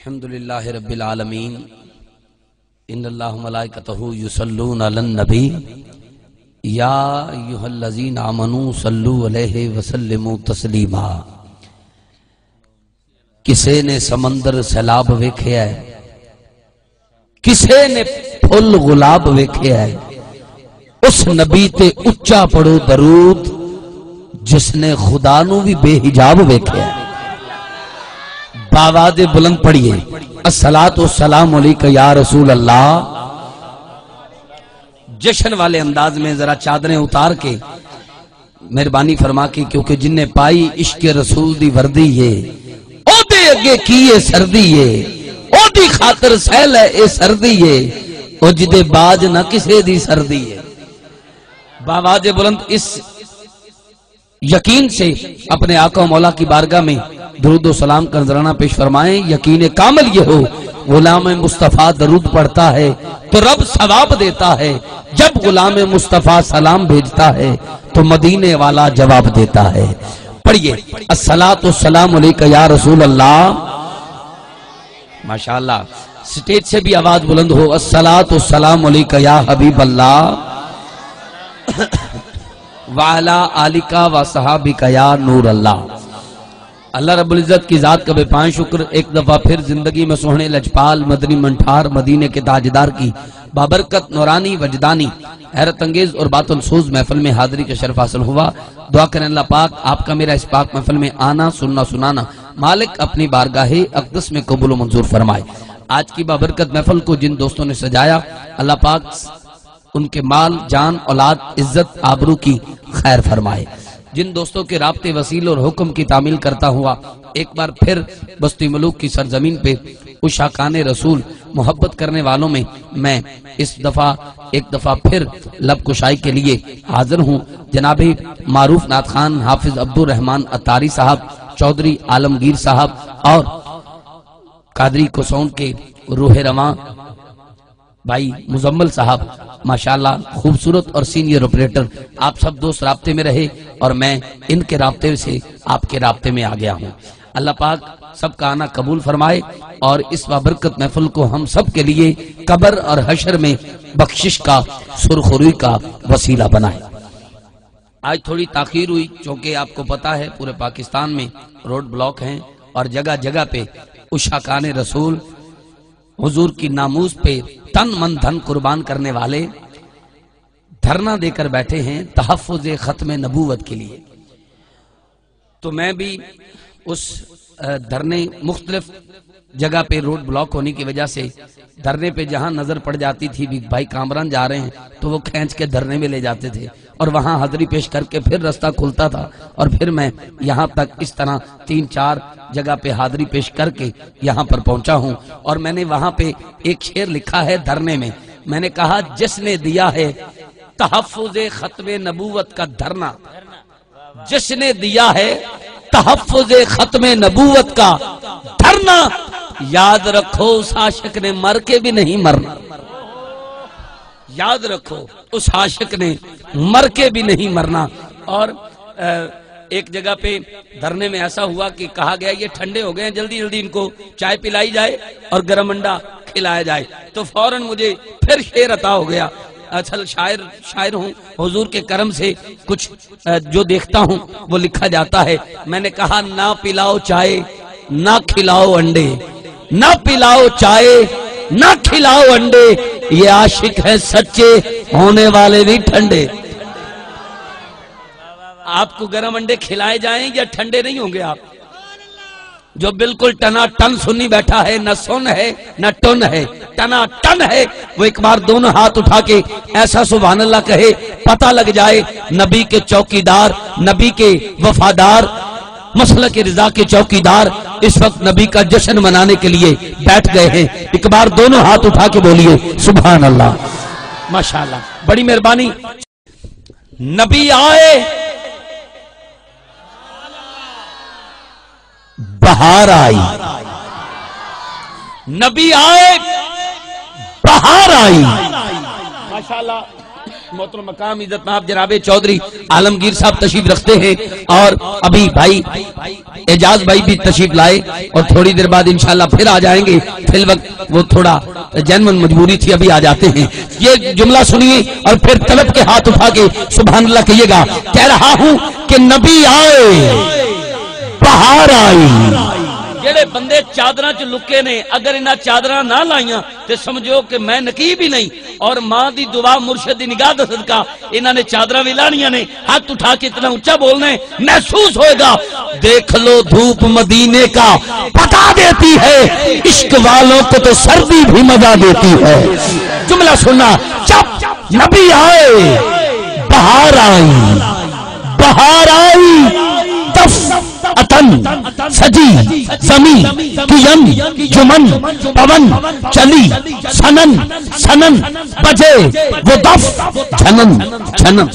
الحمدللہ رب العالمین ان اللہ ملائکتہ یصلون علی النبی یا ایھا الذین آمنوا صلوا علیہ وسلموا تسلیما۔ کسے نے سمندر سیلاب ویکھیا ہے، کسے نے پھل گلاب ویکھیا ہے، اس نبی تے اچا پڑھو درود جس نے خدا نو بھی بے حجاب ویکھیا ہے۔ باواز بلند پڑھیے الصلاۃ والسلام علیک یا رسول اللہ۔ جشن والے انداز میں ذرا چادریں اتار کے مہربانی فرما کے، کیونکہ جن نے پائی عشق رسول دی وردی ہے او دے اگے کیے سردی ہے، او دی خاطر سہل ہے اے سردی ہے، او جدے باج نہ کسے دی سردی ہے۔ باواز بلند اس یقین سے اپنے آقا و مولا کی بارگاہ میں درود و سلام کا نذرانہ پیش فرمائیں۔ یقین کامل یہ ہو، غلام مصطفیٰ درود پڑھتا ہے تو رب ثواب دیتا ہے، جب غلام مصطفیٰ سلام بھیجتا ہے تو مدینے والا جواب دیتا ہے۔ پڑھیے الصلاۃ والسلام علیک یا رسول اللہ۔ ماشاءاللہ سٹیج سے بھی آواز بلند ہو، الصلاۃ والسلام علیک یا حبیب اللہ وعلی آلک و صحابک یا نور اللہ۔ اللہ رب العزت کی ذات کا بے پائیں شکر، ایک دفعہ پھر زندگی میں سوہنے لجپال مدنی منٹھار مدینے کے تاجدار کی بابرکت نورانی وجدانی حیرت انگیز اور بات السوز محفل میں حاضری کا شرف حاصل ہوا۔ دعا کریں اللہ پاک آپ کا میرا اس پاک محفل میں آنا سننا سنانا مالک اپنی بارگاہ اقدس میں قبول و منظور فرمائے۔ آج کی بابرکت محفل کو جن دوستوں نے سجایا اللہ پاک ان کے مال جان اولاد عزت آبرو کی خیر فرمائے۔ جن دوستوں کے رابطے وسیل اور حکم کی تعمیل کرتا ہوا ایک بار پھر بستی ملوک کی سرزمین پہ عشاقان رسول محبت کرنے والوں میں میں اس دفعہ ایک دفعہ پھر لب کشائی کے لیے حاضر ہوں۔ جناب معروف نعت خان حافظ عبدالرحمن عطاری صاحب، چودھری عالمگیر صاحب اور قادری کسون کے روح رواں بھائی مزمل صاحب، ماشاءاللہ خوبصورت اور سینئر آپریٹر، آپ سب دوست رابطے میں رہے اور میں ان کے رابطے سے آپ کے رابطے میں آ گیا ہوں۔ اللہ پاک سب کا آنا قبول فرمائے اور اس بابرکت محفل کو ہم سب کے لیے قبر اور حشر میں بخشش کا سرخروئی کا وسیلہ بنائے۔ آج تھوڑی تاخیر ہوئی چونکہ آپ کو پتا ہے پورے پاکستان میں روڈ بلاک ہیں اور جگہ جگہ پہ عشاقان رسول حضور کی ناموز پہ تن من دھن قربان کرنے والے دھرنا دے کر بیٹھے ہیں تحفظ ختم نبوت کے لیے۔ تو میں بھی اس دھرنے مختلف جگہ پہ روڈ بلاک ہونے کی وجہ سے دھرنے پہ جہاں نظر پڑ جاتی تھی بھائی کامران جا رہے ہیں تو وہ کھینچ کے دھرنے میں لے جاتے تھے اور وہاں حاضری پیش کر کے پھر راستہ کھلتا تھا اور پھر میں یہاں تک اس طرح 3-4 جگہ پہ حاضری پیش کر کے یہاں پر پہنچا ہوں۔ اور میں نے وہاں پہ ایک شعر لکھا ہے دھرنے میں نے کہا جس نے دیا ہے تحفظ ختم نبوت کا دھرنا، جس نے دیا ہے تحفظ ختم نبوت کا دھرنا، یاد رکھو اس عاشق نے مر کے بھی نہیں مرنا۔ یاد رکھو اس عاشق نے مر کے بھی نہیں مرنا۔ اور ایک جگہ پہ دھرنے میں ایسا ہوا کہ کہا گیا یہ ٹھنڈے ہو گئے ہیں، جلدی جلدی ان کو چائے پلائی جائے اور گرم انڈا کھلایا جائے۔ تو فوراً مجھے پھر شعر عطا ہو گیا۔ اصل شاعر ہوں، حضور کے کرم سے کچھ جو دیکھتا ہوں وہ لکھا جاتا ہے۔ میں نے کہا نہ پلاؤ چائے نہ کھلاؤ انڈے، نہ پلاؤ چائے نہ کھلاؤ انڈے، یہ عاشق ہے سچے ہونے والے بھی ٹھنڈے۔ آپ کو گرم انڈے کھلائے جائیں یا ٹھنڈے نہیں ہوں گے آپ؟ جو بالکل ٹنا ٹن سنی بیٹھا ہے، نہ سن ہے نہ ٹن ہے، ٹنا ٹن ہے، وہ ایک بار دونوں ہاتھ اٹھا کے ایسا سبحان اللہ کہے پتہ لگ جائے نبی کے چوکیدار، نبی کے وفادار، مسلک رضا کے چوکیدار اس وقت نبی کا جشن منانے کے لیے بیٹھ گئے ہیں۔ ایک بار دونوں ہاتھ اٹھا کے بولیے سبحان اللہ، ماشاءاللہ، بڑی مہربانی۔ نبی آئے بہار آئی، نبی آئے بہار آئی، ماشاءاللہ محترم مقام عزت مآب جناب چودھری عالمگیر صاحب تشریف رکھتے ہیں اور ابھی بھائی اعجاز بھائی بھی تشریف لائے اور تھوڑی دیر بعد انشاءاللہ پھر آ جائیں گے. فی الوقت وہ تھوڑا جنمن مجبوری تھی, ابھی آ جاتے ہیں. یہ جملہ سنیے اور پھر طلب کے ہاتھ اٹھا کے سبحان اللہ کہیے گا. کہہ رہا ہوں کہ نبی آئے بہار آئی. جڑے بندے چادراں چ لکے نے اگر انہاں چادراں نہ لائیاں تے سمجھو کہ میں نقیب ہی نہیں, اور ماں دی دعا مرشد دی نگاہ دا صدقہ انہاں نے چادراں بھی لانیاں نے. ہاتھ اٹھا کے اتنا اونچا بولنا ہے, محسوس ہوئے گا. دیکھ لو دھوپ مدینے کا بتا دیتی ہے, عشق والوں کو تو سردی بھی مزہ دیتی ہے. جملہ سننا, جب نبی آئے بہار آئی, بہار آئی اتن سجی زمین کین جمن پون چلی سنن سنن بجے وہ دف جھنن جھنن.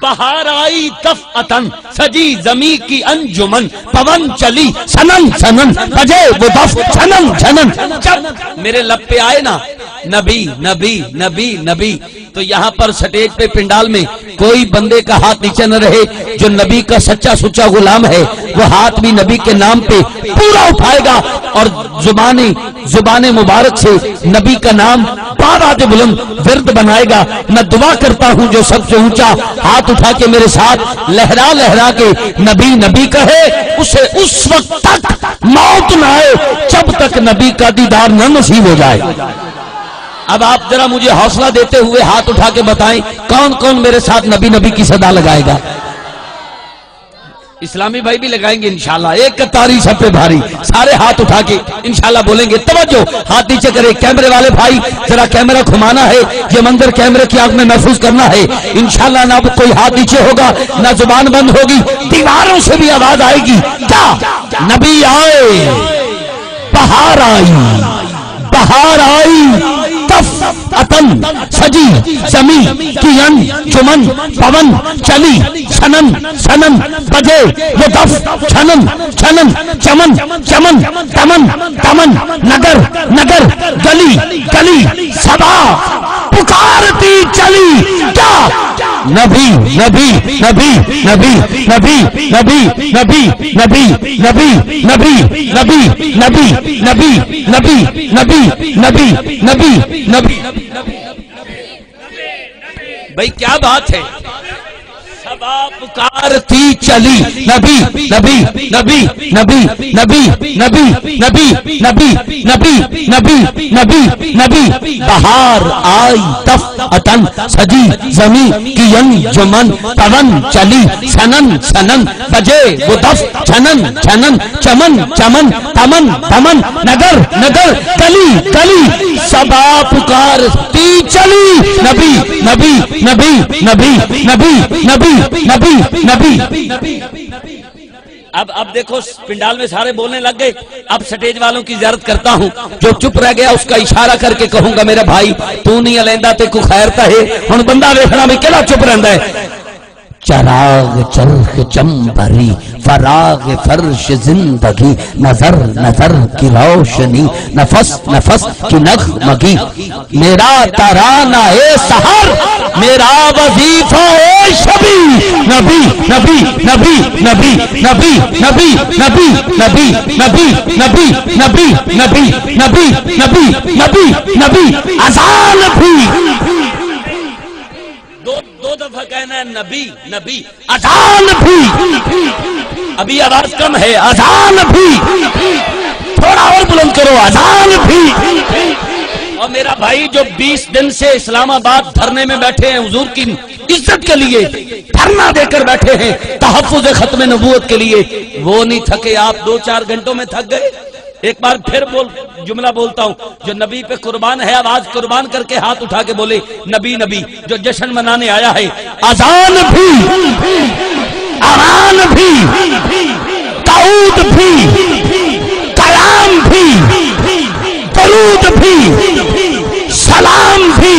بہار آئی دف اتن سجی زمین کی انجمن پون چلی سنن سنن بجے وہ دف جھنن جھنن. جب میرے لب پہ آئے نا نبی نبی نبی نبی, تو یہاں پر سٹیج پہ پنڈال میں کوئی بندے کا ہاتھ نیچے نہ رہے. جو نبی کا سچا سچا غلام ہے وہ ہاتھ بھی نبی کے نام پہ پورا اٹھائے گا اور زبان مبارک سے نبی کا نام بارات بلند ورد بنائے گا. میں دعا کرتا ہوں جو سب سے اونچا ہاتھ اٹھا کے میرے ساتھ لہرا لہرا کے نبی نبی کہے, اسے اس وقت تک موت نہ آئے جب تک نبی کا دیدار نہ نصیب ہو جائے. اب آپ ذرا مجھے حوصلہ دیتے ہوئے ہاتھ اٹھا کے بتائیں کون کون میرے ساتھ نبی نبی کی صدا لگائے گا. اسلامی بھائی بھی لگائیں گے انشاءاللہ. ایک کتاری سب پہ بھاری, سارے ہاتھ اٹھا کے انشاءاللہ بولیں گے. توجہ, ہاتھ نیچے کرے. کیمرے والے بھائی ذرا کیمرہ گھمانا ہے, یہ منظر کیمرے کی آنکھ میں محفوظ کرنا ہے انشاءاللہ. نہ کوئی ہاتھ نیچے ہوگا نہ زبان بند ہوگی, دیواروں سے بھی آواز آئے گی. کیا نبی آئے بہار آئی, بہار آئی اتن سجی زمین کین چمن پون چلی سنن سنن بجے وہ دف چھنن چھنن چمن چمن تمن تمن نگر نگر گلی گلی صبا پکارتی چلی. کیا نبی نبی نبی نبی نبی نبی نبی نبی نبی نبی نبی نبی نبی نبی نبی نبی نبی نبی. بھائی کیا بات ہے, سبا پکارتی چلی. نبی نبی نبی نبی نبی نبی نبی نبی نبی نبی نبی نبی. بہار آئی دف اتن سجی زمین کی انجمن پون چلی سنن سنن بجے وہ دف جھنن جھنن چمن چمن تمن تمن نگر نگر گلی گلی صبا پکارتی چلی. نبی نبی نبی نبی نبی نبی نبی نبی. اب دیکھو پنڈال میں سارے بولنے لگ گئے. اب سٹیج والوں کی زیارت کرتا ہوں. جو چپ رہ گیا اس کا اشارہ کر کے کہوں گا میرا بھائی تو نہیں علیندہ تے کو خیر تا ہے. ہن بندہ ویکھنا بھی کیڑا چپ رہندا ہے. چراغ چرخ چمبری فراغ فرش زندگی نظر نظر کی روشنی نفس نفس کی نغمگی. میرا ترانہ اے سحر میرا وظیفہ اے شبی. نبی نبی نبی نبی نبی نبی نبی نبی نبی نبی نبی نبی نبی نبی نبی نبی. اذان بھی دو دفعہ کہنا ہے نبی نبی. اذان بھی, ابھی آواز کم ہے, اذان بھی تھوڑا اور بلند کرو, اذان بھی. اور میرا بھائی جو 20 دن سے اسلام آباد دھرنے میں بیٹھے ہیں حضور کی عزت کے لیے دھرنا دے کر بیٹھے ہیں تحفظ ختم نبوت کے لیے, وہ نہیں تھکے. آپ 2-4 گھنٹوں میں تھک گئے. ایک بار پھر جملہ بولتا ہوں, جو نبی پہ قربان ہے آواز قربان کر کے ہاتھ اٹھا کے بولے نبی نبی. جو جشن منانے آیا ہے اذان بھی, اذان بھی, قعود بھی, کلام بھی, درود بھی, سلام بھی,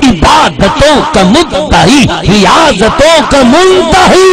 عبادتوں کا مدعی ریاضتوں کا منتہی.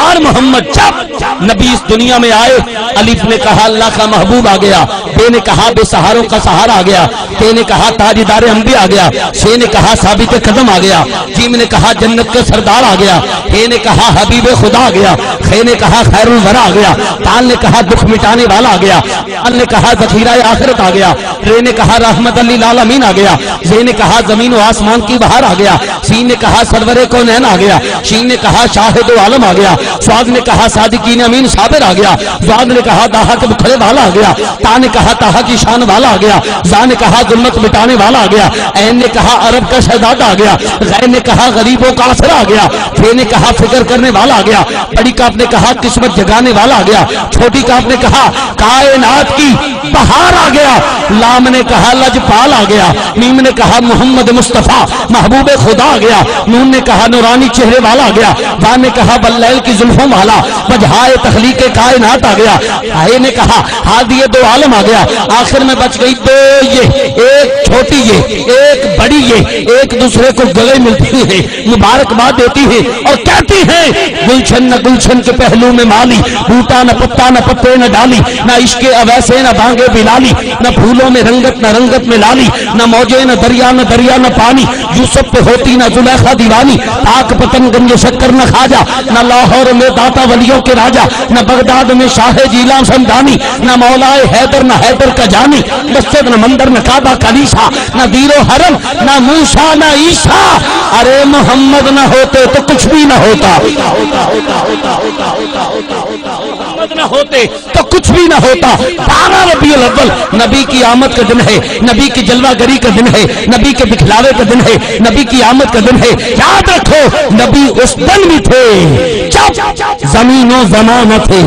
یار محمد جب نبی اس دنیا میں آئے الف نے کہا اللہ کا محبوب آ گیا، بے نے کہا بے سہاروں کا سہارا آ گیا، تے نے کہا تاجدار انبیاء آ گیا، سے نے کہا ثابت قدم آ گیا، جیم نے کہا جنت کے سردار آ گیا، ہے نے کہا حبیب خدا آ گیا، خے نے کہا خیر الورا آ گیا، تال نے کہا دکھ مٹانے والا آ گیا، ال نے کہا ذخیرہ آخرت آ گیا، رے نے کہا رحمت للعالمین آ گیا، زے نے کہا زمین و آسمان کی بہار آ گیا، سین نے کہا سرور کونین آ گیا، شین نے کہا شاہد و عالم آ گیا، سواد نے کہا صادقین امین صابر آ گیا، زواد نے کہا داہا کے بکھرے والا آ گیا، تا نے کہا تاہا کی شان والا آ گیا، زا نے کہا ظلمت مٹانے والا آ گیا، عین نے کہا عرب کا شہزادہ آ گیا، غیر نے کہا غریب و کافر آ گیا، پھر نے کہا فکر کرنے والا آ گیا، بڑی کاف نے کہا قسمت جگانے والا آ گیا، چھوٹی کاف نے کہا کائنات کی بہار آ گیا، لام نے کہا لجپال آ گیا، میم نے کہا محمد مصطفیٰ محبوب خدا آ گیا، نون نے کہا نورانی چہرے والا آ گیا، با نے کہا بلیل کی زلفوں والا، بجھائے تخلیق کائنات آ گیا، آئے نے کہا ہادی دو عالم آ گیا، آخر میں بچ گئی دو یہ، ایک چھوٹی یہ ایک بڑی یہ، ایک دوسرے کو گلے ملتی ہے، مبارکباد دیتی ہے اور کہتی ہے گلشن نہ گلشن کے پہلو میں مالی، بوٹا نہ پتا نہ پتے نہ ڈالی، نہ عشق اویسے نہ بانگے بلالی، نہ پھولوں میں رنگت نہ رنگت میں لالی، نہ موجے نہ دریا نہ پانی، یوسف پہ ہوتی نہ زلیخا دیوانی، پاک پتن گنج شکر نہ خواجہ، نہ لاہور میں داتا ولیوں کے راجہ، نہ بغداد میں شاہ جیلان سمدانی، نہ مولائے حیدر نہ حیدر کا جانی، مسجد نہ مندر نہ کعبہ کلیسا، نہ دیر و حرم نہ موسیٰ نہ عیسیٰ، ارے محمد نہ ہوتے تو کچھ بھی نہ ہوتا، محمد نہ ہوتے تو کچھ بھی نہ ہوتا۔ 12 ربیع الاول نبی کی آمد کا دن ہے، نبی کی جلوہ گری کا دن ہے، نبی کے بکھلاوے کا دن ہے، نبی کی آمد کا دن ہے۔ یاد رکھو نبی اس دن بھی تھے جب زمین و زمان نہ تھے،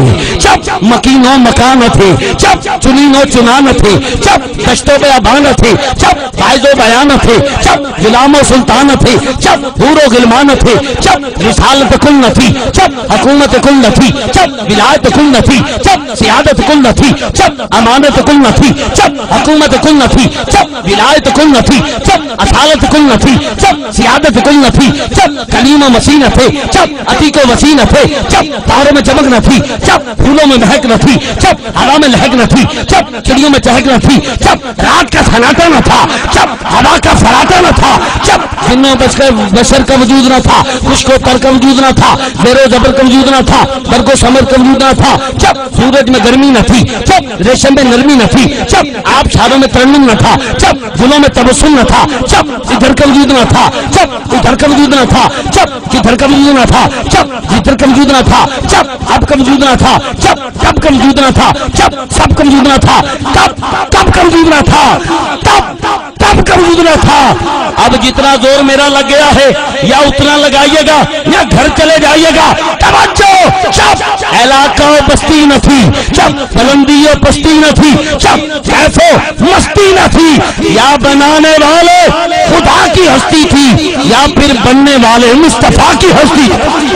جب مکین و مکان نہ تھے، جب چنین و چنا نہ تھے، جب دشت و بیابان نہ تھے، جب فائز و بیان نہ تھے، جب غلام و سلطان نہ تھے، جب حور و غلمان نہ تھے، جب رسالت کل نہ تھی، جب حکومت کل نہ تھی، جب ولایت کل نہ تھی، جب سیادت کل نہ تھی، جب امانت کل نہ تھی، جب حکومت کل نہ تھی، جب ولایت کل نہ تھی، جب اصالت کل نہ تھی، جب سیادت کل نہ تھی، جب کلیم و مسیح نہ تھے، جب عتیق و وسیع نہ تھے، جب تاروں میں چمک نہ تھی، جب پھولوں میں مہک نہ تھی، جب ہوا میں لہک نہ تھی، جب چڑیوں میں چہک نہ تھی، جب رات کا سناٹا نہ تھا، جب ہوا کا فراٹا نہ تھا، جب جنوں بشر کا وجود نہ تھا، خشک و تر کا وجود نہ تھا، زیر و زبر کا وجود نہ تھا، برگ و ثمر کا وجود نہ تھا، جب سورج میں گرمی نہ تھی، جب ریشم میں نرمی نہ تھی، جب آپ شاروں میں ترنم نہ تھا، جب گلوں میں تبسم نہ تھا، جب ادھر کا وجود نہ تھا، جب ادھر کا وجود نہ تھا، جب کدھر کا وجود نہ تھا، جب جدھر کا وجود نہ تھا، جب اب کا وجود نہ تھا، جب تب کا وجود نہ تھا، جب سب کا وجود نہ تھا، تب کا وجود نہ تھا، تب کا وجود نہ تھا۔ اب جتنا زور میرا لگ گیا ہے یا اتنا لگائیے گا یا گھر چلے جائیے گا۔ توجہ، جب علاقہ و بستی نہ تھی، جب بلندی و پستی نہ تھی، جب کیف و مستی نہ تھی، یا بنانے والے خدا کی ہستی تھی یا پھر بننے والے مصطفیٰ کی ہستی تھی۔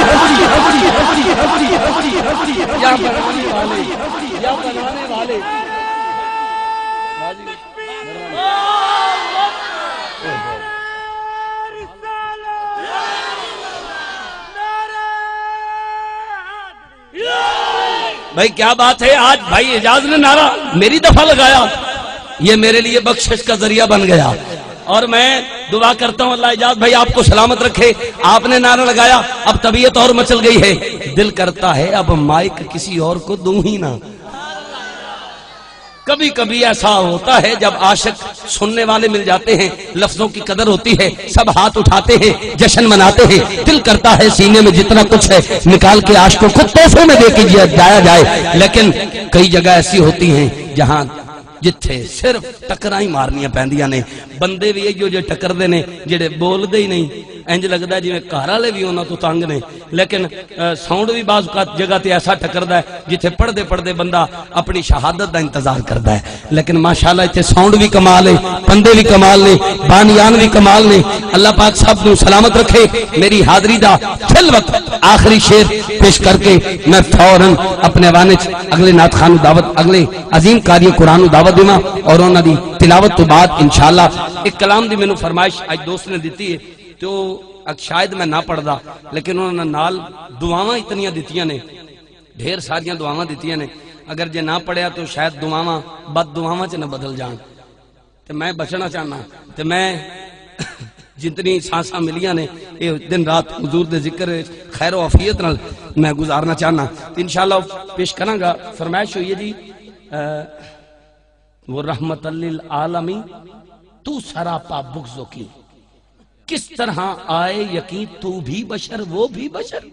بھائی کیا بات ہے، آج بھائی اعجاز نے نعرہ میری دفعہ لگایا، یہ میرے لیے بخشش کا ذریعہ بن گیا، اور میں دعا کرتا ہوں اللہ اعجاز بھائی آپ کو سلامت رکھے۔ آپ نے نعرہ لگایا، اب طبیعت اور مچل گئی ہے، دل کرتا ہے اب مائک کسی اور کو دوں ہی نہ۔ کبھی کبھی ایسا ہوتا ہے جب عاشق سننے والے مل جاتے ہیں، لفظوں کی قدر ہوتی ہے، سب ہاتھ اٹھاتے ہیں، جشن مناتے ہیں، دل کرتا ہے سینے میں جتنا کچھ ہے نکال کے عاشقوں کو تحفے میں دے کے جایا جائے، لیکن کئی جگہ ایسی ہوتی ہیں جہاں جتھے صرف ٹکراں ہی مارنیاں پیندیاں نے، بندے بھی ایو جو ٹکردے نے جڑے بولدے ہی نہیں، انج لگدا ہے جویں گھر والے بھی انہاں تو تنگ نے، لیکن ساؤنڈ بھی بعض جگہ تے ایسا ٹکردا ہے جتھے پڑھدے پڑھدے بندہ اپنی شہادت دا انتظار کردا ہے، لیکن ماشاءاللہ ایتھے ساؤنڈ بھی کمال ہے، بندے بھی کمال نے، بانیان بھی کمال نے۔ اللہ پاک سب نو سلامت رکھے۔ میری حاضری دا فی الوقت آخری شعر پیش کر کے میں فوراً اپنے وانچ اگلے نعت خان دعوت، اگلے عظیم قاری قرآن دعوت دینا، اور انہاں دی تلاوت تو بعد انشاءاللہ ایک کلام دی مینوں فرمائش اج دوست نے دیتی ہے، تو شاید میں نہ پڑھدا لیکن انہوں نے نال دعاواں اتنیاں دتیاں نے ڈھیر ساریاں دعاواں دتیاں نے اگر جے نہ پڑھیا تو شاید دعاواں بد دعاواں چ نہ بدل جان تے میں بچنا چاہنا تے میں جتنی سانساں ملیاں نے یہ دن رات حضور دے ذکر خیر و عافیت نال میں گزارنا چاہنا انشاءاللہ پیش کراں گا فرمائش ہوئی ہے جی وہ رحمت للعالمین تو سراپا بغضوں کی کس طرح آئے یقین تو بھی بشر وہ بھی بشر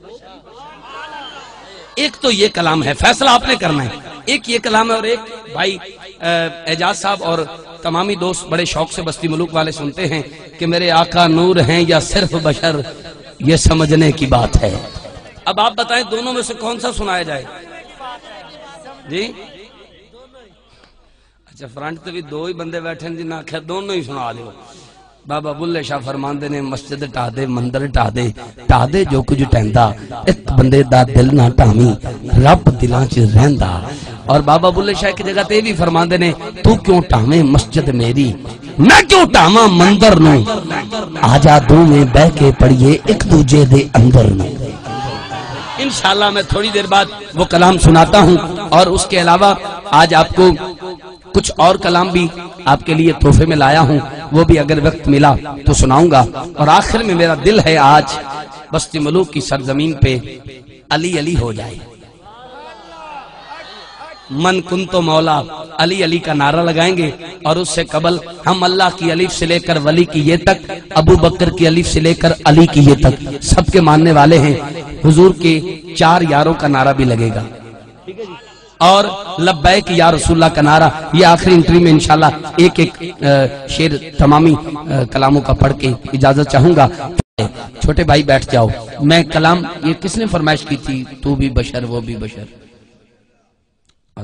ایک تو یہ کلام ہے فیصلہ آپ نے کرنا ہے ایک یہ کلام ہے اور ایک بھائی اعجاز صاحب اور تمامی دوست بڑے شوق سے بستی ملوک والے سنتے ہیں کہ میرے آقا نور ہیں یا صرف بشر یہ سمجھنے کی بات ہے اب آپ بتائیں دونوں میں سے کون سا سنایا جائے جی اچھا فرنٹ تے بھی دو ہی بندے بیٹھے ہیں جی نہ آخر دونوں ہی سنا دیو بابا بلے شاہ فرماندے نے مسجد ٹا دے مندر ٹا دے جو کچھ ٹہندا ایک بندے دا دل نہ ٹامی رب دلاں چ رہندا اور بابا بلے شاہ کی جگہ تے بھی فرماندے نے تو کیوں ٹاویں مسجد میری میں کیوں ٹاواں مندر نو آجا دو میں بہ کے پڑھیے ایک دوجے دے اندر نو انشاءاللہ میں تھوڑی دیر بعد وہ کلام سناتا ہوں اور اس کے علاوہ آج آپ کو کچھ اور کلام بھی آپ کے لیے تحفے میں لایا ہوں وہ بھی اگر وقت ملا تو سناؤں گا اور آخر میں میرا دل ہے آج بستی ملوک کی سرزمین پہ علی علی ہو جائے من کنتو مولا علی علی کا نعرہ لگائیں گے اور اس سے قبل ہم اللہ کی الف سے لے کر ولی کی یہ تک ابو بکر کی الف سے لے کر علی کی یہ تک سب کے ماننے والے ہیں حضور کے 4 یاروں کا نعرہ بھی لگے گا اور لبیک یا رسول اللہ کا نعرہ یہ آخری انٹری میں انشاءاللہ ایک شعر تمامی کلاموں کا پڑھ کے اجازت چاہوں گا چھوٹے بھائی بیٹھ جاؤ میں کلام یہ کس نے فرمائش کی تھی تو بھی بشر وہ بھی بشر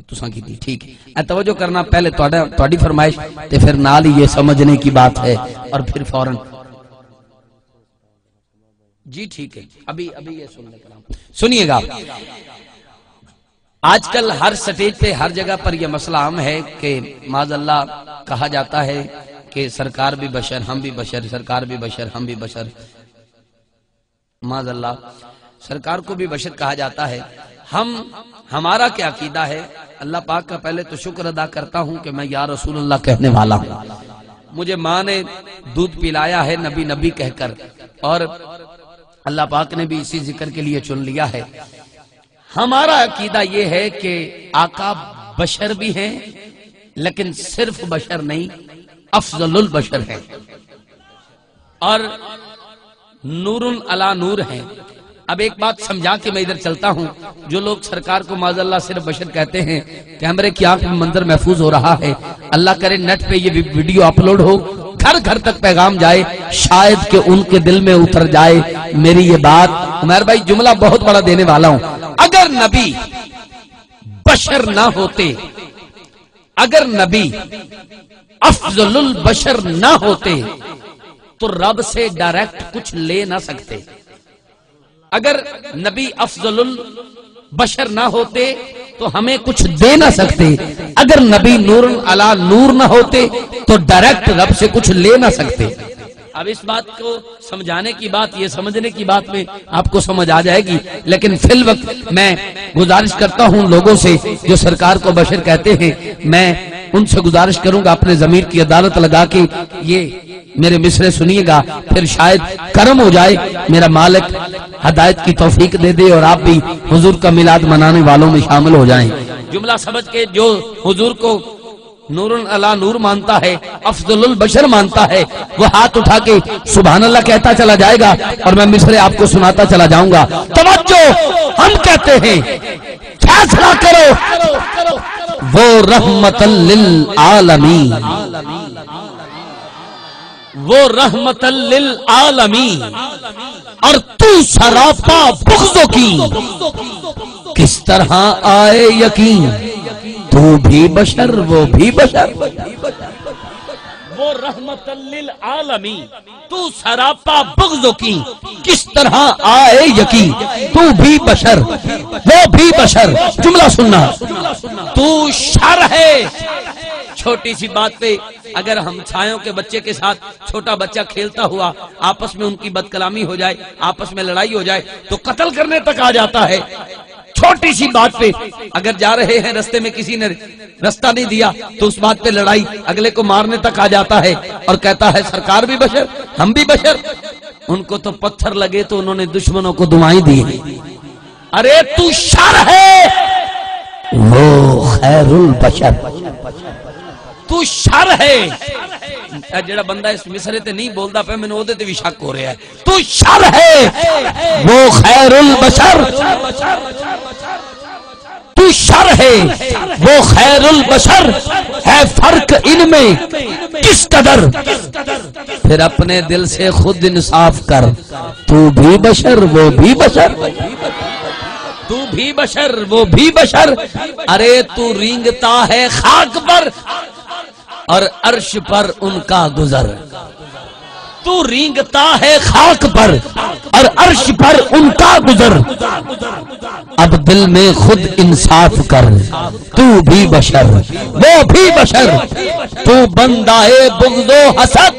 تساں کی تھی ٹھیک ہے توجہ کرنا پہلے تہاڈی فرمائش تے پھر نال ہی یہ سمجھنے کی بات ہے اور پھر فوراً جی ٹھیک ہے ابھی یہ سن لیں کلام سنیے گا آج کل ہر سٹیج پہ ہر جگہ پر یہ مسئلہ عام ہے کہ معاذ اللہ کہا جاتا ہے کہ سرکار بھی بشر ہم بھی بشر سرکار بھی بشر ہم بھی بشر معاذ اللہ سرکار کو بھی بشر کہا جاتا ہے ہمارا کیا عقیدہ ہے اللہ پاک کا پہلے تو شکر ادا کرتا ہوں کہ میں یا رسول اللہ کہنے والا ہوں مجھے ماں نے دودھ پلایا ہے نبی نبی کہہ کر اور اللہ پاک نے بھی اسی ذکر کے لیے چن لیا ہے ہمارا عقیدہ یہ ہے کہ آقا بشر بھی ہیں لیکن صرف بشر نہیں افضل البشر ہے اور نور علی نور ہیں اب ایک بات سمجھا کے میں ادھر چلتا ہوں جو لوگ سرکار کو معاذ اللہ صرف بشر کہتے ہیں کیمرے کی آنکھ میں منظر محفوظ ہو رہا ہے اللہ کرے نیٹ پہ یہ ویڈیو اپلوڈ ہو گھر گھر تک پیغام جائے شاید کہ ان کے دل میں اتر جائے میری یہ بات عمر بھائی جملہ بہت بڑا دینے والا ہوں اگر نبی بشر نہ ہوتے اگر نبی افضل البشر نہ ہوتے تو رب سے ڈائریکٹ کچھ لے نہ سکتے اگر نبی افضل البشر نہ ہوتے تو ہمیں کچھ دے نہ سکتے اگر نبی نور علی نور نہ ہوتے تو ڈائریکٹ رب سے کچھ لے نہ سکتے اب اس بات کو سمجھانے کی بات یہ سمجھنے کی بات میں آپ کو سمجھ آ جائے گی لیکن فی الوقت میں گزارش کرتا ہوں لوگوں سے جو سرکار کو بشر کہتے ہیں میں ان سے گزارش کروں گا اپنے ضمیر کی عدالت لگا کے یہ میرے مصرے سنیے گا پھر شاید کرم ہو جائے میرا مالک ہدایت کی توفیق دے دے اور آپ بھی حضور کا میلاد منانے والوں میں شامل ہو جائیں جملہ سمجھ کے جو حضور کو نور علی نور مانتا ہے افضل البشر مانتا ہے وہ ہاتھ اٹھا کے سبحان اللہ کہتا چلا جائے گا اور میں مصرے آپ کو سناتا چلا جاؤں گا توجہ ہم کہتے ہیں فیصلہ کرو وہ رحمت للعالمین وہ رحمت للعالمین اور تو سراپا بغضوں کی کس طرح آئے یقین تو بھی بشر وہ بھی بشر وہ رحمت للعالمین تو سراپا بغضوں کی کس طرح آئے یقین تو بھی بشر وہ بھی بشر جملہ سننا تو شر ہے چھوٹی سی بات پہ اگر ہم چھایوں کے بچے کے ساتھ چھوٹا بچہ کھیلتا ہوا آپس میں ان کی بد کلامی ہو جائے، آپس میں لڑائی ہو جائے تو قتل کرنے تک آ جاتا ہے۔ چھوٹی سی بات پہ اگر جا رہے ہیں رستے میں کسی نے رستہ نہیں دیا تو اس بات پہ لڑائی اگلے کو مارنے تک آ جاتا ہے اور کہتا ہے سرکار بھی بشر ہم بھی بشر۔ ان کو تو پتھر لگے تو انہوں نے دشمنوں کو دعائیں دی، ارے تو شر ہے وہ خیر البشر، تو شر ہے۔ جڑا بندہ اس مصرے تے نہیں بولدا پہ مینوں اودے تے بھی شک ہو رہا ہے۔ تو شر ہے وہ خیر البشر، تو شر ہے وہ خیر البشر، ہے فرق ان میں کس قدر، پھر اپنے دل سے خود انصاف کر، تو بھی بشر وہ بھی بشر، تو بھی بشر وہ بھی بشر۔ ارے تو رینگتا ہے خاک پر اور عرش پر ان کا گزر، تو رینگتا ہے خاک پر اور عرش پر ان کا گزر، اب دل میں خود انصاف کر، تو بھی بشر وہ بھی بشر، تو بندہ بغض و حسد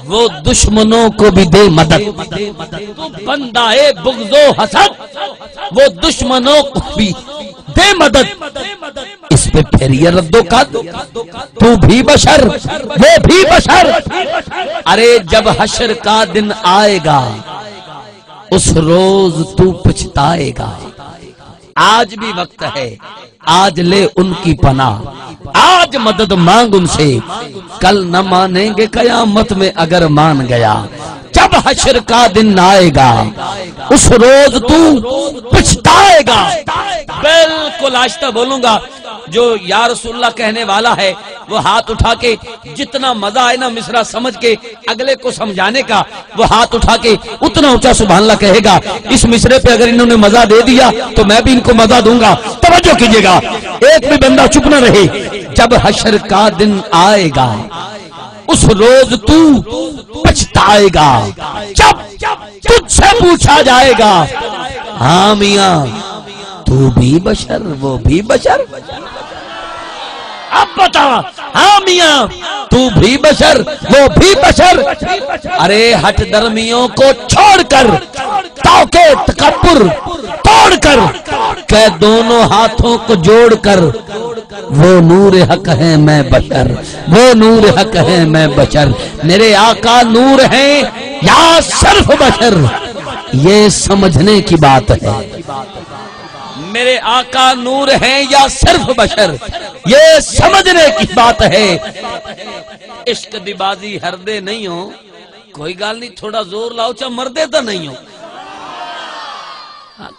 وہ دشمنوں کو بھی دے مدد، تو بندہ بغض و حسد وہ دشمنوں کو بھی دے مدد، اس پہ پھر یہ رد و قد، تو بھی بشر وہ بھی بشر۔ ارے جب حشر کا دن آئے گا اس روز تو پچھتائے گا، آج بھی وقت ہے آج لے ان کی پناہ، آج مدد مانگ ان سے، کل نہ مانیں گے قیامت میں اگر مان گیا، جب حشر کا دن آئے گا اس روز تو پچھتائے گا۔ بالکل آہستہ بولوں گا، جو یا رسول اللہ کہنے والا ہے وہ ہاتھ اٹھا کے جتنا مزہ آئے نا مصرع سمجھ کے اگلے کو سمجھانے کا، وہ ہاتھ اٹھا کے اتنا اونچا سبحان اللہ کہے گا۔ اس مصرے پہ اگر انہوں نے مزہ دے دیا تو میں بھی ان کو مزہ دوں گا۔ توجہ کیجئے گا، ایک بھی بندہ چپ نہ رہے۔ جب حشر کا دن آئے گا اس روز تو پچھتائے گا، جب تجھ سے پوچھا جائے گا ہاں میاں تو بھی بشر وہ بھی بشر، اب بتا ہاں میاں تو بھی بشر وہ بھی بشر۔ ارے ہٹ درمیوں کو چھوڑ کر، توقع تکبر توڑ کر، کہ دونوں ہاتھوں کو جوڑ کر، وہ نور حق ہے میں بشر، وہ نور حق ہے میں بشر، میرے آقا نور ہیں یا صرف بشر، یہ سمجھنے کی بات ہے۔ میرے آقا نور ہیں یا صرف بشر، یہ سمجھنے کی بات ہے۔ عشق دی بازی ہردے نہیں ہو، کوئی گال نہیں، تھوڑا زور لاؤ چا مردے تو نہیں ہو،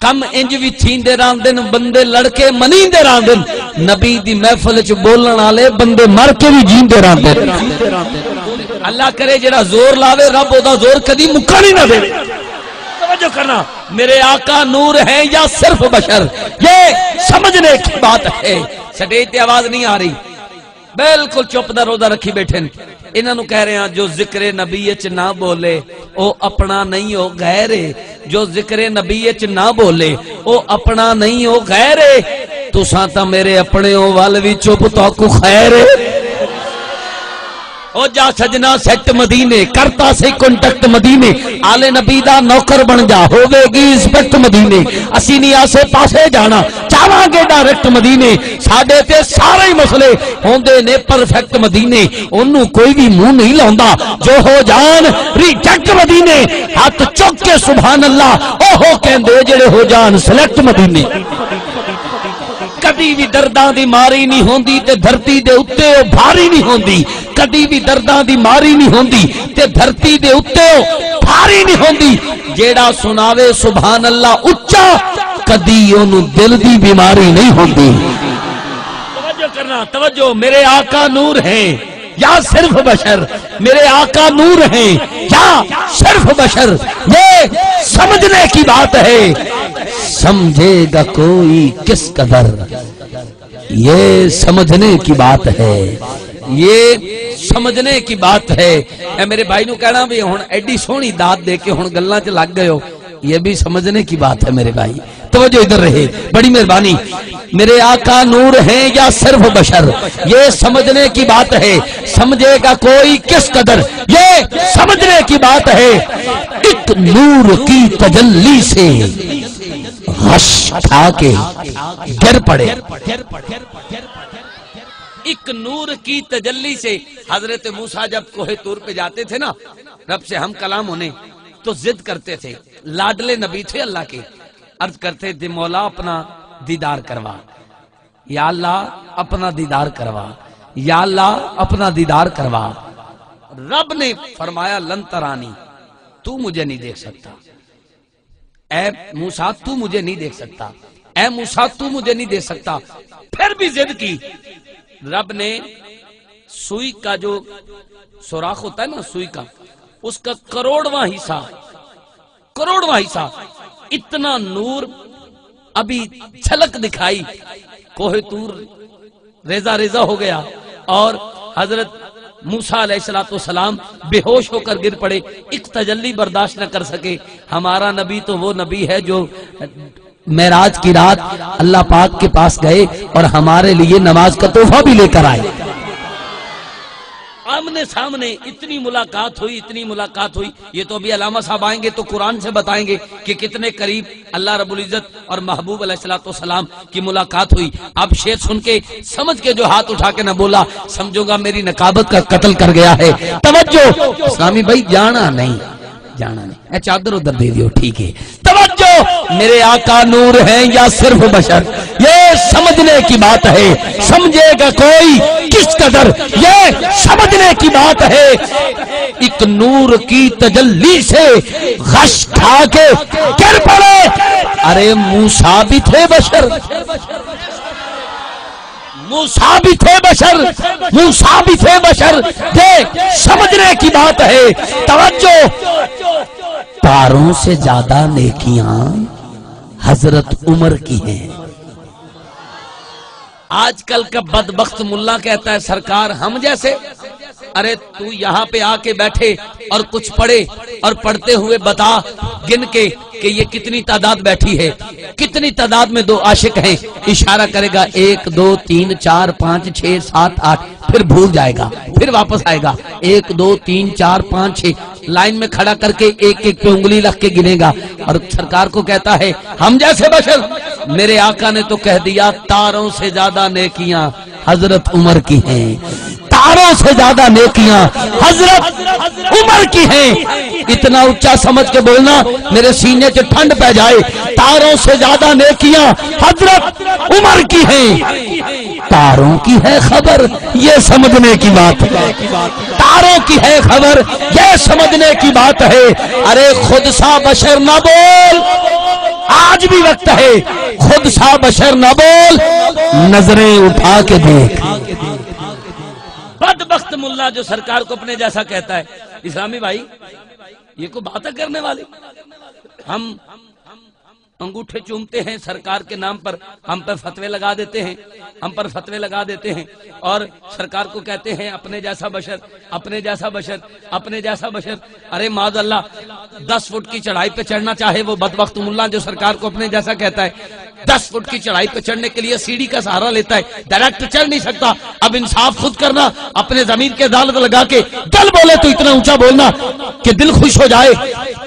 کم انج بھی تھیندے راندن بندے لڑکے منیندے راندن، نبی دی محفل چ بولن والے بندے مر کے بھی جیندے راندن۔ اللہ کرے جڑا زور لاوے رب او دا زور کدی مکانی نہ دے۔ توجہ کرنا، میرے آقا نور ہیں یا صرف بشر، یہ سمجھنے کی بات ہے۔ سٹیج تے آواز نہیں آ رہی، بالکل چپ دا روزہ رکھی بیٹھے، انہاں نو کہہ رہے ہیں جو ذکر نبی وچ نہ بولے او اپنا نہیں ہو غیر، جو ذکر نبی وچ نہ بولے او اپنا نہیں ہو غیر، تساں تا میرے اپنے او ول وی چپ تو کو خیر۔ او جا سجنا سیٹ مدینے، کرتا سے کنٹیکٹ مدینے، آلے نبی دا نوکر بن جا، ہووے گی انسپیکٹ مدینے، اسی نہیں آسے پاسے جانا چاہاں گے ڈائریکٹ مدینے، ساڑھے تے سارے ہی مسئلے ہوندے نے پرفیکٹ مدینے، انہوں کوئی بھی منہ نہیں لوندا، جو ہو جان ریجیکٹ مدینے، ہاتھ چوک کے سبحان اللہ او ہو کہندے جڑے ہو جان سلیکٹ مدینے۔ کدی بھی درداں دی ماری نہیں ہوندی تے دھرتی دے اتے او بھاری نہیں ہوندی، کدی بھی درداں دی ماری نہیں ہوندی تے دھرتی دے اتے او بھاری نہیں ہوندی، جیڑا سناوے سبحان اللہ اچا کدی اونوں دل دی بیماری نہیں ہوندی۔ توجہ کرنا، توجہ، میرے آقا نور ہیں یا صرف بشر، میرے آقا نور ہیں یا صرف بشر، یہ سمجھنے کی بات ہے۔ سمجھے گا کوئی کس قدر، یہ سمجھنے کی بات ہے، یہ سمجھنے کی بات ہے۔ اے میرے بھائی نو کہنا بھی ہن ایڈی سونی داد دے کے ہن گلاں چ لگ گئے ہو، یہ بھی سمجھنے کی بات ہے میرے بھائی، توجہ ادھر رہے، بڑی مہربانی۔ میرے آقا نور ہیں یا صرف بشر، یہ سمجھنے کی بات ہے، سمجھے گا کوئی کس قدر، یہ سمجھنے کی بات ہے۔ ایک نور کی تجلی سے غش کھا کے گر پڑے، ایک نور کی تجلی سے۔ حضرت موسیٰ جب کوہ طور پہ جاتے تھے نا رب سے ہم کلام ہونے، تو ضد کرتے تھے، لاڈلے نبی تھے اللہ کے، عرض کرتے تھے مولا اپنا دیدار کروا، یا اللہ اپنا دیدار کروا، یا اللہ اپنا دیدار کروا۔ رب نے فرمایا لن ترانی، تو مجھے نہیں دیکھ سکتا، اے موسیٰ تو مجھے نہیں دیکھ سکتا، اے موسیٰ تو مجھے نہیں دیکھ سکتا۔ پھر بھی ضد کی، رب نے سوئی کا جو سوراخ ہوتا ہے نا سوئی کا، اس کا کروڑواں حصہ اتنا نور ابھی جھلک دکھائی، کوہ طور ریزہ ریزہ ہو گیا، اور حضرت موسیٰ علیہ السلام بے ہوش ہو کر گر پڑے، ایک تجلی برداشت نہ کر سکے۔ ہمارا نبی تو وہ نبی ہے جو معراج کی رات اللہ پاک کے پاس گئے اور ہمارے لیے نماز کا تحفہ بھی لے کر آئے۔ آمنے سامنے اتنی ملاقات ہوئی، یہ تو ابھی علامہ صاحب آئیں گے تو قرآن سے بتائیں گے کہ کتنے قریب اللہ رب العزت اور محبوب علیہ السلام کی ملاقات ہوئی۔ اب شعر سن کے سمجھ کے جو ہاتھ اٹھا کے نہ بولا، سمجھو گا میری نقابت کا قتل کر گیا ہے۔ توجہ اسلامی بھائی، جانا نہیں، اے چادر ادھر دے دیو، ٹھیک ہے۔ توجہ، میرے آقا نور ہیں یا صرف بشر، یہ سمجھنے کی بات ہے، سمجھے گا کوئی کس قدر، یہ سمجھنے کی بات ہے۔ ایک نور کی تجلی سے غش کھا کے گر پڑے۔ ارے موسیٰ بھی تھے بشر، یہ سمجھنے کی بات ہے۔ توجہ، تاروں سے زیادہ نیکیاں حضرت عمر کی ہیں۔ آج کل کا بدبخت ملا کہتا ہے سرکار ہم جیسے، ارے تو یہاں پہ آ کے بیٹھے اور کچھ پڑھے، اور پڑھتے ہوئے بتا گن کے کہ یہ کتنی تعداد بیٹھی ہے، کتنی تعداد میں دو عاشق ہیں، اشارہ کرے گا 1 2 3 4 5 6 7 8، پھر بھول جائے گا، پھر واپس آئے گا 1 2 3 4 5 6، لائن میں کھڑا کر کے ایک ایک پہ انگلی رکھ کے گنے گا، اور سرکار کو کہتا ہے ہم جیسے بشر۔ میرے آقا نے تو کہہ دیا تاروں سے زیادہ نیکیاں حضرت عمر کی ہیں، تاروں سے زیادہ نیکیاں حضرت عمر کی ہیں۔ اتنا اونچا سمجھ کے بولنا میرے سینے سے ٹھنڈ پہ جائے، تاروں سے زیادہ نیکیاں حضرت عمر کی ہیں۔ تاروں کی ہے خبر، یہ سمجھنے کی بات ہے، تاروں کی ہے خبر، یہ سمجھنے کی بات ہے۔ ارے خود سا بشر نہ بول، آج بھی وقت ہے، خود سا بشر نہ بول، نظریں اٹھا کے دیکھ۔ بدبخت ملا جو سرکار کو اپنے جیسا کہتا ہے۔ اسلامی بھائی، یہ کو باتیں کرنے والے، ہم انگوٹھے چومتے ہیں سرکار کے نام پر، ہم پر فتوے لگا دیتے ہیں، ہم پر فتوے لگا دیتے ہیں، اور سرکار کو کہتے ہیں اپنے جیسا بشر، اپنے جیسا بشر، اپنے جیسا بشر۔ ارے معاذ اللہ، 10 فٹ کی چڑھائی پہ چڑھنا چاہے وہ بدبخت ملا جو سرکار کو اپنے جیسا کہتا ہے، 10 فٹ کی چڑھائی پہ چڑھنے کے لیے سیڑھی کا سہارا لیتا ہے، ڈائریکٹ چڑھ نہیں سکتا۔ اب انصاف خود کرنا، اپنے ضمیر کے عدالت لگا کے دل بولے تو اتنا اونچا بولنا کہ دل خوش ہو جائے۔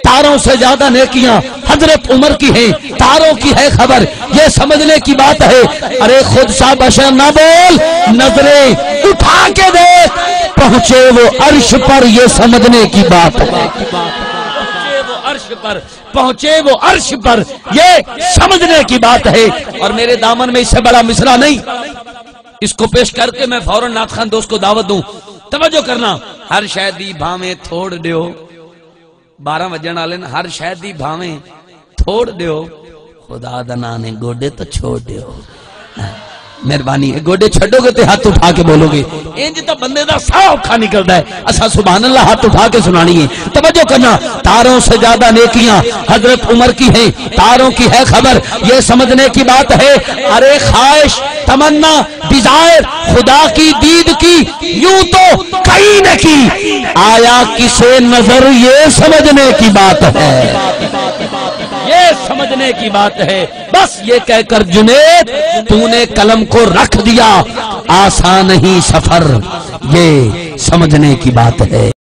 تاروں سے زیادہ نیکیاں حضرت عمر کی ہیں، تاروں کی ہے خبر، یہ سمجھنے کی بات ہے۔ ارے خود سا بشر نہ بول، نظریں اٹھا کے دیکھ، پہنچے وہ عرش پر، یہ سمجھنے کی بات ہے۔ پہنچے وہ عرش پر، یہ سمجھنے کی بات ہے۔ اور میرے دامن میں اس سے بڑا مصرع نہیں، اس کو پیش کر کے میں فوراً نعت خان دوست کو دعوت دوں۔ توجہ کرنا، ہر شہدی بھاویں تھوڑ دیو، 12 وجن والے ہر شہدی بھاویں تھوڑ دیو، خدا دنا نے گوڈے تو چھوڑ دیو۔ مہربانی ہے، گوڈے چھڑو گے تو ہاتھ اٹھا کے بولو گے، انج تو بندے دا سا اوکھا نکلتا ہے۔ اسا سبحان اللہ ہاتھ اٹھا کے سنانی ہے۔ توجہ کرنا، تاروں سے زیادہ نیکیاں حضرت عمر کی ہیں، تاروں کی ہے خبر، یہ سمجھنے کی بات ہے۔ ارے خواہش، تمنا، ڈیزائر خدا کی دید کی یوں تو کہیں نہ کی، آیا کسے نظر، یہ سمجھنے کی بات ہے۔ سمجھنے کی بات ہے. بس یہ کہہ کر جنید تو نے قلم کو رکھ دیا, آسان نہیں سفر, یہ سمجھنے کی بات ہے.